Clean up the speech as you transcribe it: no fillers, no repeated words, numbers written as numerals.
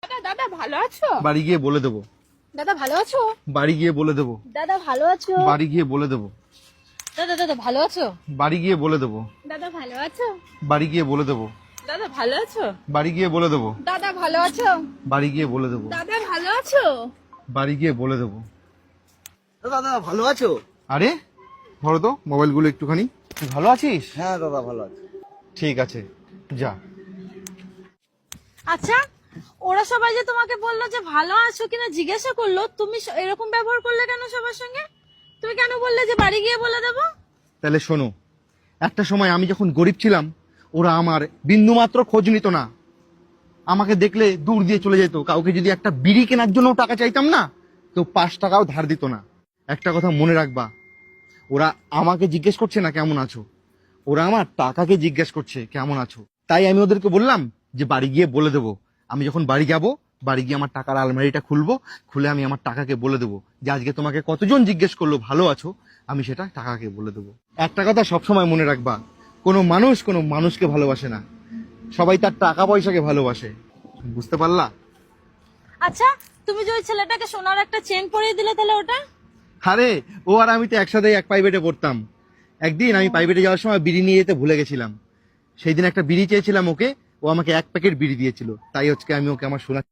দাদা দাদা ভালো আছো? বাড়ি গিয়ে বলে দেবো। দাদা ভালো আছো? বাড়ি গিয়ে বলে দেবো। দাদা ভালো আছো? বাড়ি গিয়ে বলে দেবো। দাদা দাদা ভালো আছো? বাড়ি গিয়ে বলে দেবো। দাদা ভালো আছো? বাড়ি গিয়ে বলে দেবো। দাদা ভালো আছো? বাড়ি গিয়ে বলে দেবো। দাদা ভালো আছো? বাড়ি গিয়ে বলে দেবো। দাদা ভালো আছো? বাড়ি গিয়ে বলে দেবো। দাদা ভালো আছো? আরে ধরো তো মোবাইলগুলো একটুখানি। তুই ভালো আছিস? হ্যাঁ দাদা ভালো আছি। ঠিক আছে যা। আচ্ছা, ওরা সবাই যে তোমাকে বললো যে ভালো আছো কিনা জিজ্ঞাসা করলো, তুমি এরকম ব্যবহার করলে কেন সবার সঙ্গে? তুমি কেন বললে যে বাড়ি গিয়ে বলে দেবো? তাহলে শোনো, একটা সময় আমি যখন গরিব ছিলাম ওরা আমার বিন্দুমাত্র খোঁজ নিত না। আমাকে দেখলে দূর দিয়ে চলে যেত। কাউকে যদি একটা বিড়ি কেনার জন্য টাকা চাইতাম না, কেউ 5 টাকাও ধার দিত না। একটা কথা মনে রাখবা, ওরা আমাকে জিজ্ঞেস করছে না কেমন আছো, ওরা আমার টাকাকে জিজ্ঞেস করছে কেমন আছো। তাই আমি ওদেরকে বললাম যে বাড়ি গিয়ে বলে দেবো। আমি যখন বাড়ি যাব, বাড়ি গিয়ে আমার টাকার আলমারিটা খুলবো, খুলে আমি আমার টাকাকে বলে দেবো যে আজকে তোমাকে কতজন জিজ্ঞেস করলো ভালো আছো, আমি সেটা টাকাকে বলে দেবো। একটা কথা সবসময় মনে রাখবা, কোনো মানুষকে ভালোবাসে না, সবাই তার টাকা পয়সাকে ভালোবাসে। বুঝতে পারলা? আচ্ছা, তুমি যে ওই ছেলেটাকে সোনার একটা চেন পরিয়ে দিলে, তাহলে ওটা? আরে ও আর আমি তো একসাথে এক প্রাইভেটে পড়তাম। একদিন আমি প্রাইভেটে যাওয়ার সময় বিড়ি নিয়ে যেতে ভুলে গেছিলাম। সেই দিন একটা বিড়ি চেয়েছিলাম ওকে, ও আমাকে 1 প্যাকেট বিড়ি দিয়েছিল। তাই আজকে আমি ওকে আমার সোনা